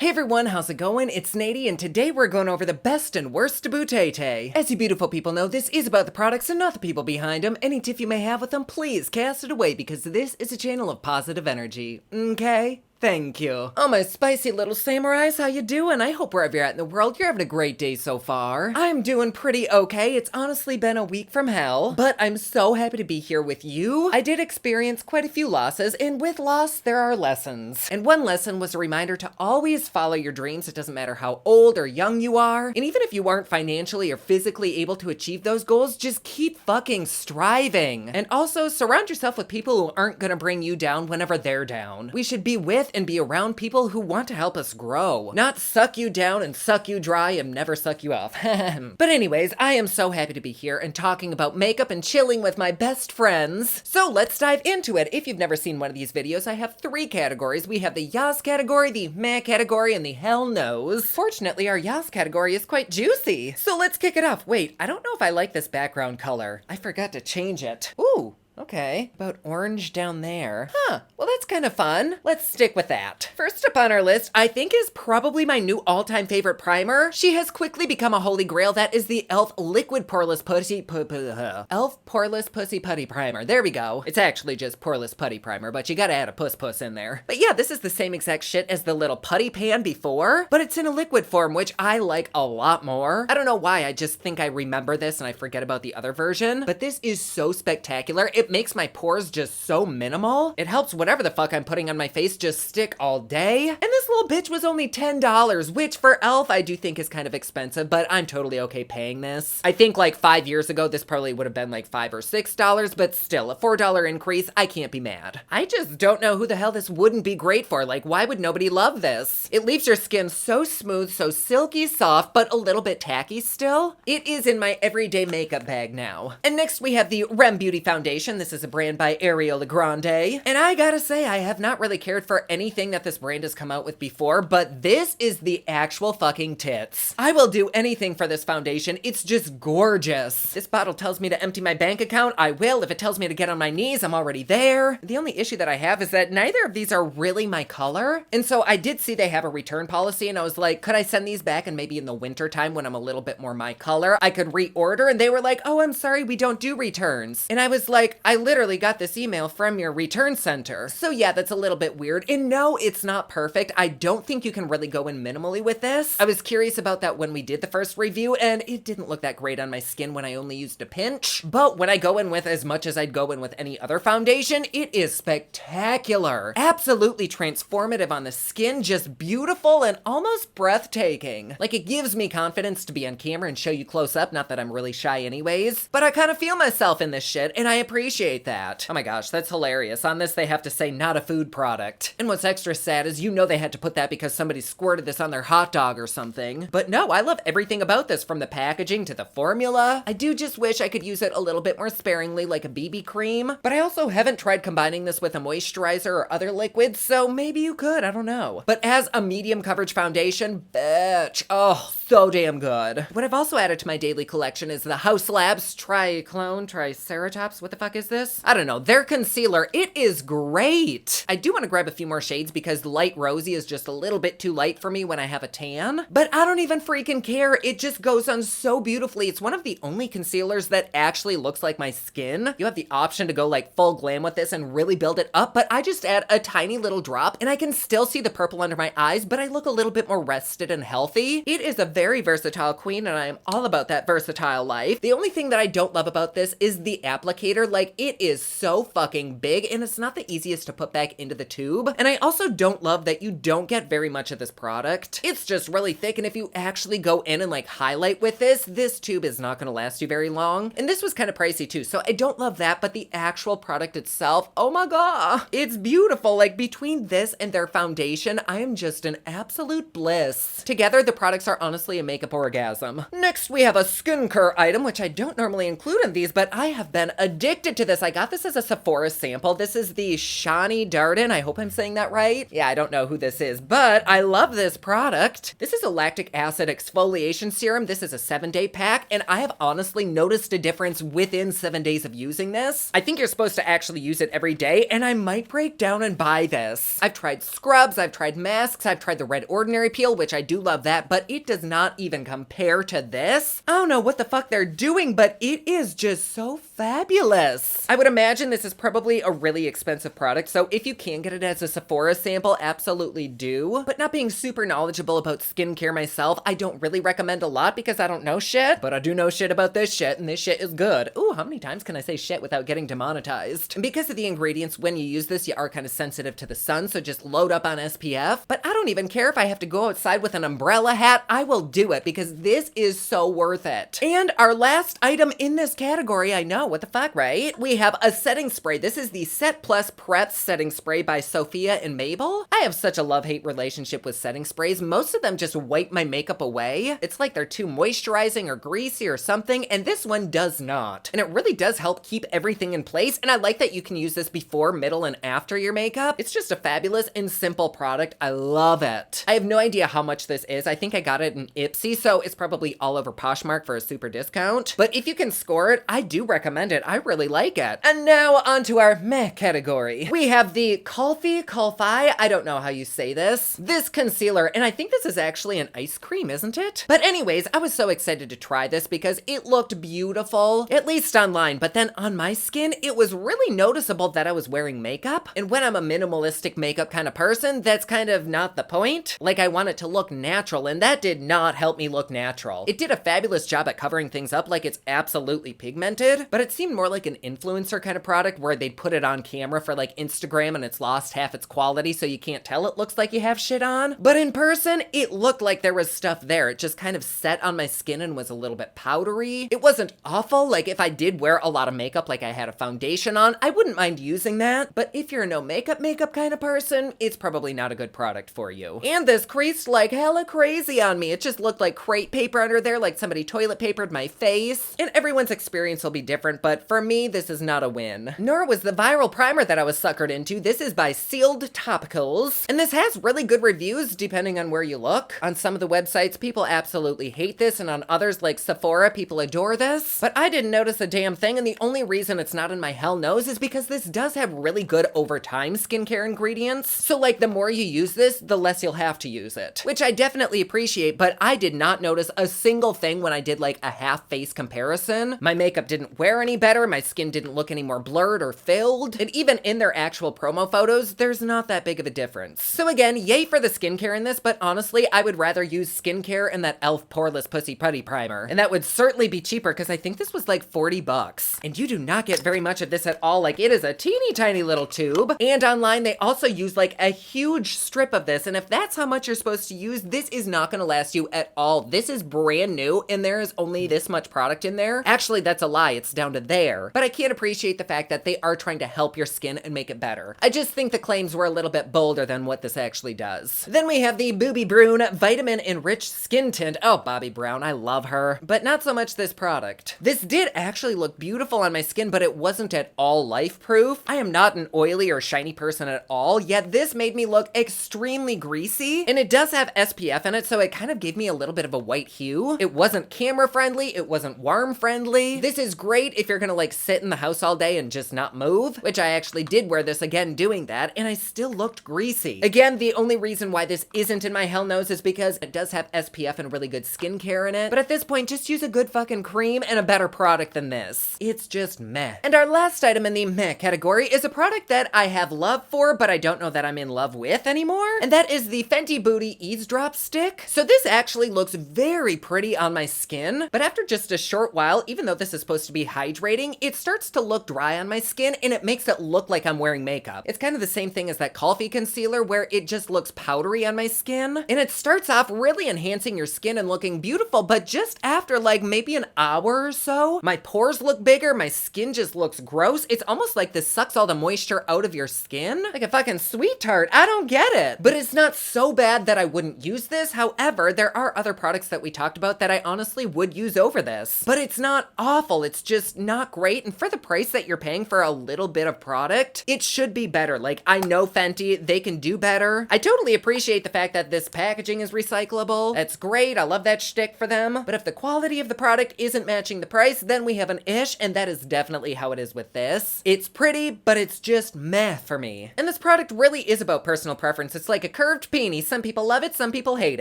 Hey everyone, how's it going? It's Nady, and today we're going over the best and worst bouteille. As you beautiful people know, this is about the products and not the people behind them. Any tiff you may have with them, please cast it away because this is a channel of positive energy. Okay? Thank you. Oh, my spicy little samurais, how you doing? I hope wherever you're at in the world, you're having a great day so far. I'm doing pretty okay. It's honestly been a week from hell, but I'm so happy to be here with you. I did experience quite a few losses, and with loss, there are lessons. And one lesson was a reminder to always follow your dreams. It doesn't matter how old or young you are. And even if you aren't financially or physically able to achieve those goals, just keep fucking striving. And also surround yourself with people who aren't gonna bring you down whenever they're down. We should be with and be around people who want to help us grow, not suck you down and suck you dry and never suck you off. But anyways, I am so happy to be here and talking about makeup and chilling with my best friends. So let's dive into it. If you've never seen one of these videos, I have 3 categories. We have the Yas category, the Meh category, and the Hell No's. Fortunately, our Yas category is quite juicy. So let's kick it off. Wait, I don't know if I like this background color. I forgot to change it. Ooh. Okay, about orange down there. Huh, well that's kind of fun. Let's stick with that. First up on our list, I think is probably my new all-time favorite primer. She has quickly become a holy grail. That is the e.l.f. Liquid Poreless e.l.f. Poreless Pussy Putty Primer. There we go. It's actually just Poreless Putty Primer, but you gotta add a puss in there. But yeah, this is the same exact shit as the little putty pan before, but it's in a liquid form, which I like a lot more. I don't know why, I just think I remember this and I forget about the other version, but this is so spectacular. It makes my pores just so minimal. It helps whatever the fuck I'm putting on my face just stick all day. And this little bitch was only $10, which for e.l.f. I do think is kind of expensive, but I'm totally okay paying this. I think like 5 years ago, this probably would have been like $5 or $6, but still a $4 increase, I can't be mad. I just don't know who the hell this wouldn't be great for. Like, why would nobody love this? It leaves your skin so smooth, so silky soft, but a little bit tacky still. It is in my everyday makeup bag now. And next we have the Rem Beauty Foundation. This is a brand by Ariana Grande. And I gotta say, I have not really cared for anything that this brand has come out with before, but this is the actual fucking tits. I will do anything for this foundation. It's just gorgeous. This bottle tells me to empty my bank account. I will. If it tells me to get on my knees, I'm already there. The only issue that I have is that neither of these are really my color. And so I did see they have a return policy and I was like, could I send these back and maybe in the winter time when I'm a little bit more my color, I could reorder? And they were like, oh, I'm sorry, we don't do returns. And I was like, I literally got this email from your return center. So yeah, that's a little bit weird. And no, it's not perfect. I don't think you can really go in minimally with this. I was curious about that when we did the first review and it didn't look that great on my skin when I only used a pinch. But when I go in with as much as I'd go in with any other foundation, it is spectacular. Absolutely transformative on the skin, just beautiful and almost breathtaking. Like it gives me confidence to be on camera and show you close up, not that I'm really shy anyways, but I kind of feel myself in this shit and I appreciate that. Oh my gosh, that's hilarious. On this, they have to say not a food product. And what's extra sad is you know they had to put that because somebody squirted this on their hot dog or something. But no, I love everything about this, from the packaging to the formula. I do just wish I could use it a little bit more sparingly like a BB cream, but I also haven't tried combining this with a moisturizer or other liquids, so maybe you could, I don't know. But as a medium coverage foundation, bitch, oh, so damn good. What I've also added to my daily collection is the House Labs Triceratops. What the fuck is this? I don't know. Their concealer, it is great. I do want to grab a few more shades because light rosy is just a little bit too light for me when I have a tan, but I don't even freaking care. It just goes on so beautifully. It's one of the only concealers that actually looks like my skin. You have the option to go like full glam with this and really build it up, but I just add a tiny little drop and I can still see the purple under my eyes, but I look a little bit more rested and healthy. It is a very versatile queen and I am all about that versatile life. The only thing that I don't love about this is the applicator. Like, it is so fucking big and it's not the easiest to put back into the tube. And I also don't love that you don't get very much of this product. It's just really thick, and if you actually go in and like highlight with this tube is not gonna last you very long. And this was kind of pricey too, so I don't love that, but the actual product itself, oh my god, it's beautiful. Like, between this and their foundation, I am just an absolute bliss. Together, the products are honestly a makeup orgasm. Next, we have a skincare item, which I don't normally include in these, but I have been addicted into this. I got this as a Sephora sample. This is the Shani Darden. I hope I'm saying that right. Yeah, I don't know who this is, but I love this product. This is a lactic acid exfoliation serum. This is a 7-day pack, and I have honestly noticed a difference within 7 days of using this. I think you're supposed to actually use it every day, and I might break down and buy this. I've tried scrubs, I've tried masks, I've tried the Red Ordinary Peel, which I do love that, but it does not even compare to this. I don't know what the fuck they're doing, but it is just so fabulous. I would imagine this is probably a really expensive product, so if you can get it as a Sephora sample, absolutely do. But not being super knowledgeable about skincare myself, I don't really recommend a lot because I don't know shit, but I do know shit about this shit, and this shit is good. Ooh, how many times can I say shit without getting demonetized? And because of the ingredients, when you use this, you are kind of sensitive to the sun, so just load up on SPF. But I don't even care if I have to go outside with an umbrella hat, I will do it because this is so worth it. And our last item in this category, I know, what the fuck, right? We have a setting spray. This is the Set Plus Prep Setting Spray by Sophia and Mabel. I have such a love-hate relationship with setting sprays. Most of them just wipe my makeup away. It's like they're too moisturizing or greasy or something, and this one does not. And it really does help keep everything in place, and I like that you can use this before, middle, and after your makeup. It's just a fabulous and simple product. I love it. I have no idea how much this is. I think I got it in Ipsy, so it's probably all over Poshmark for a super discount. But if you can score it, I do recommend it. I really like it. And now onto our meh category. We have the Kulfi, I don't know how you say this concealer, and I think this is actually an ice cream, isn't it? But anyways, I was so excited to try this because it looked beautiful, at least online, but then on my skin, it was really noticeable that I was wearing makeup. And when I'm a minimalistic makeup kind of person, that's kind of not the point. Like, I want it to look natural, and that did not help me look natural. It did a fabulous job at covering things up like it's absolutely pigmented, but it seemed more like an influencer kind of product where they'd put it on camera for like Instagram and it's lost half its quality so you can't tell it looks like you have shit on. But in person, it looked like there was stuff there. It just kind of set on my skin and was a little bit powdery. It wasn't awful. Like, if I did wear a lot of makeup, like I had a foundation on, I wouldn't mind using that. But if you're a no makeup kind of person, it's probably not a good product for you. And this creased like hella crazy on me. It just looked like crepe paper under there, like somebody toilet papered my face. And everyone's experience will be different, but for me, this is not a win. Nor was the viral primer that I was suckered into. This is by Sealed Topicals, and this has really good reviews depending on where you look. On some of the websites, people absolutely hate this, and on others like Sephora, people adore this. But I didn't notice a damn thing, and the only reason it's not in my hell nose is because this does have really good over time skincare ingredients. So like, the more you use this, the less you'll have to use it, which I definitely appreciate, but I did not notice a single thing when I did like a half face comparison. My makeup didn't wear any better, my skin didn't look any more blurred or filled, and even in their actual promo photos, there's not that big of a difference. So again, yay for the skincare in this, but honestly, I would rather use skincare and that e.l.f. Poreless Pussy Putty Primer, and that would certainly be cheaper because I think this was like 40 bucks. And you do not get very much of this at all. Like, it is a teeny tiny little tube, and online they also use like a huge strip of this, and if that's how much you're supposed to use, this is not gonna last you at all. This is brand new, and there is only this much product in there. Actually, that's a lie, it's down to there. But I can't appreciate the fact that they are trying to help your skin and make it better. I just think the claims were a little bit bolder than what this actually does. Then we have the Booby Brune Vitamin Enriched Skin Tint. Oh, Bobbi Brown, I love her. But not so much this product. This did actually look beautiful on my skin, but it wasn't at all life-proof. I am not an oily or shiny person at all, yet this made me look extremely greasy, and it does have SPF in it, so it kind of gave me a little bit of a white hue. It wasn't camera friendly, it wasn't worm friendly. This is great if you're gonna like sit in the house all day and just not move, which I actually did wear this again doing that, and I still looked greasy. Again, the only reason why this isn't in my hell nose is because it does have SPF and really good skincare in it, but at this point, just use a good fucking cream and a better product than this. It's just meh. And our last item in the meh category is a product that I have love for, but I don't know that I'm in love with anymore, and that is the Fenty Beauty Eavesdrop Stick. So this actually looks very pretty on my skin, but after just a short while, even though this is supposed to be hydrating, it starts to look dry on my skin, and it makes it look like I'm wearing makeup. It's kind of the same thing as that Kulfi concealer where it just looks powdery on my skin, and it starts off really enhancing your skin and looking beautiful, but just after like maybe an hour or so, my pores look bigger, my skin just looks gross. It's almost like this sucks all the moisture out of your skin. Like a fucking sweet tart. I don't get it. But it's not so bad that I wouldn't use this. However, there are other products that we talked about that I honestly would use over this. But it's not awful. It's just not great. And for the price that you're paying for a little bit of product, it should be better. Like, I know Fenty, they can do better. I totally appreciate the fact that this packaging is recyclable. That's great. I love that shtick for them. But if the quality of the product isn't matching the price, then we have an ish, and that is definitely how it is with this. It's pretty, but it's just meh for me. And this product really is about personal preference. It's like a curved peony. Some people love it, some people hate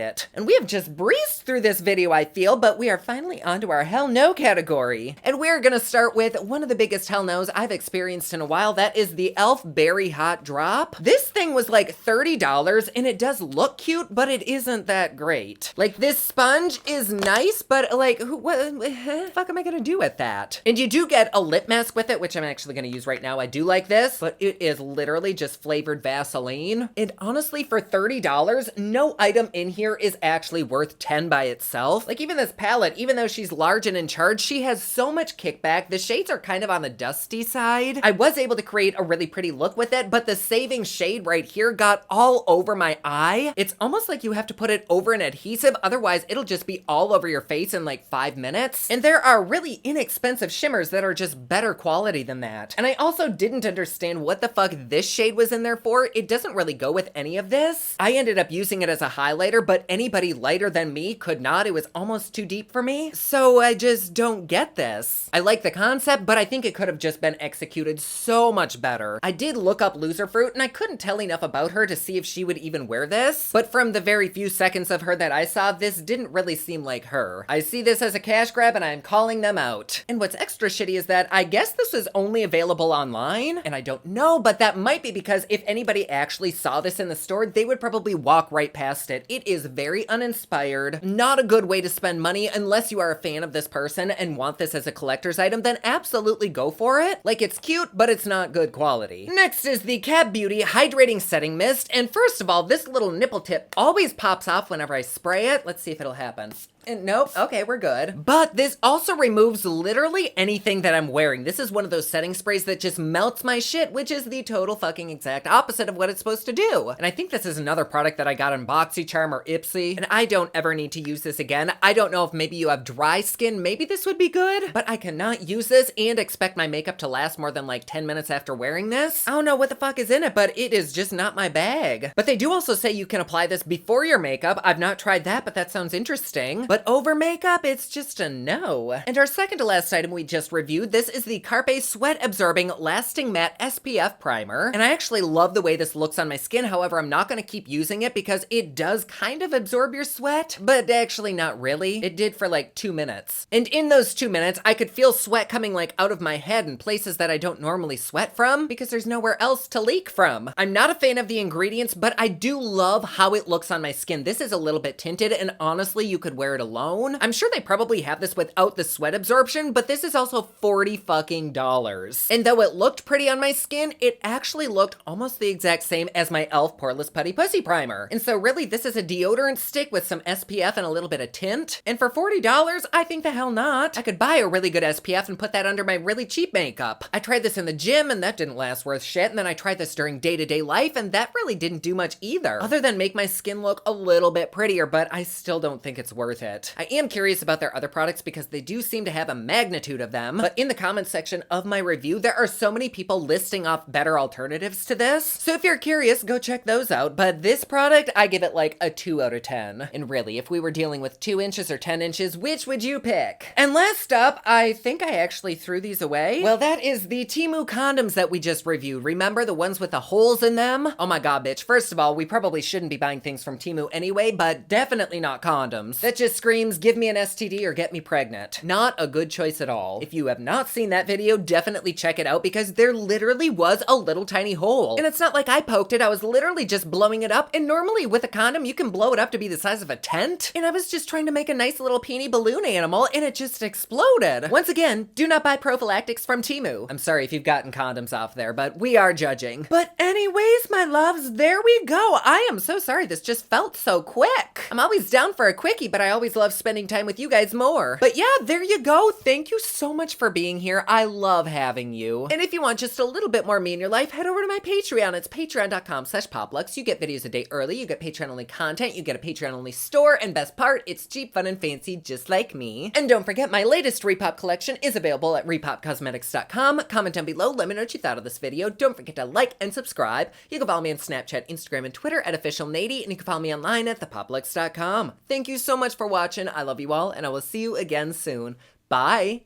it. And we have just breezed through this video, I feel, but we are finally onto our hell no category. And we're gonna start with one of the biggest hell no's I've experienced in a while. That is the e.l.f. Berry Hot Drop. This thing was like $30, and it does look cute, but it isn't that great. Like, this sponge is nice, but like, what the fuck am I gonna do with that? And you do get a lip mask with it, which I'm actually gonna use right now. I do like this, but it is literally just flavored Vaseline. And honestly, for $30, no item in here is actually worth 10 by itself. Like, even this palette, even though she's large and in charge, she has so much kickback. The shades are kind of on the dusty side. I was able to create a really pretty look with it, but the saving shade right here got all over my eye. It's almost like you have to put it over an adhesive, otherwise it'll just be all over your face in like 5 minutes. And there are really inexpensive shimmers that are just better quality than that. And I also didn't understand what the fuck this shade was in there for. It doesn't really go with any of this. I ended up using it as a highlighter, but anybody lighter than me could not. It was almost too deep for me. So I just don't get this. I like the concept, but I think it could have just been executed so much better. I did look up Loser Fruit, and I couldn't tell enough about her to see if she would even wear this. But from the very few seconds of her that I saw, this didn't really seem like her. I see this as a cash grab, and I'm calling them out. And what's extra shitty is that I guess this was only available online, and I don't know, but that might be because if anybody actually saw this in the store, they would probably walk right past it. It is very uninspired, not a good way to spend money unless you are a fan of this person and want this as a collector's item, then absolutely go for it. Like, it's cute, but it's not good quality. Next is the Cab Beauty Hydrating Setting Mist, and first of all, this little nipple tip always pops off whenever I spray it. Let's see if it'll happen. And nope, okay, we're good. But this also removes literally anything that I'm wearing. This is one of those setting sprays that just melts my shit, which is the total fucking exact opposite of what it's supposed to do. And I think this is another product that I got on BoxyCharm or Ipsy, and I don't ever need to use this again. I don't know if maybe you have dry skin, maybe this would be good, but I cannot use this and expect my makeup to last more than like 10 minutes after wearing this. I don't know what the fuck is in it, but it is just not my bag. But they do also say you can apply this before your makeup. I've not tried that, but that sounds interesting. But over makeup, it's just a no. And our second to last item we just reviewed, this is the Carpe Sweat Absorbing Lasting Matte SPF Primer. And I actually love the way this looks on my skin. However, I'm not going to keep using it because it does kind of absorb your sweat, but actually not really. It did for like 2 minutes. And in those 2 minutes, I could feel sweat coming like out of my head in places that I don't normally sweat from because there's nowhere else to leak from. I'm not a fan of the ingredients, but I do love how it looks on my skin. This is a little bit tinted, and honestly, you could wear it alone. I'm sure they probably have this without the sweat absorption, but this is also $40 fucking dollars. And though it looked pretty on my skin, it actually looked almost the exact same as my e.l.f. Poreless Putty Pussy Primer. And so really, this is a deodorant stick with some SPF and a little bit of tint. And for $40, I think the hell not. I could buy a really good SPF and put that under my really cheap makeup. I tried this in the gym, and that didn't last worth shit. And then I tried this during day-to-day life, and that really didn't do much either, other than make my skin look a little bit prettier, but I still don't think it's worth it. I am curious about their other products because they do seem to have a magnitude of them, but in the comments section of my review, there are so many people listing off better alternatives to this. So if you're curious, go check those out. But this product, I give it like a 2 out of 10. And really, if we were dealing with 2 inches or 10 inches, which would you pick? And last up, I think I actually threw these away. Well, that is the Temu condoms that we just reviewed. Remember the ones with the holes in them? Oh my god, bitch. First of all, we probably shouldn't be buying things from Temu anyway, but definitely not condoms. That just screams, give me an STD or get me pregnant. Not a good choice at all. If you have not seen that video, definitely check it out because there literally was a little tiny hole. And it's not like I poked it, I was literally just blowing it up. And normally with a condom, you can blow it up to be the size of a tent. And I was just trying to make a nice little peony balloon animal and it just exploded. Once again, do not buy prophylactics from Temu. I'm sorry if you've gotten condoms off there, but we are judging. But anyways, my loves, there we go. I am so sorry this just felt so quick. I'm always down for a quickie, but I always always love spending time with you guys more. But yeah, there you go. Thank you so much for being here. I love having you. And if you want just a little bit more me in your life, head over to my Patreon. It's patreon.com/poplux. You get videos a day early, you get Patreon only content, you get a Patreon only store, and best part, it's cheap, fun, and fancy just like me. And don't forget, my latest Repop collection is available at repopcosmetics.com. Comment down below, let me know what you thought of this video. Don't forget to like and subscribe. You can follow me on Snapchat, Instagram, and Twitter at officialnady, and you can follow me online at thepoplux.com. Thank you so much for watching. I love you all, and I will see you again soon. Bye!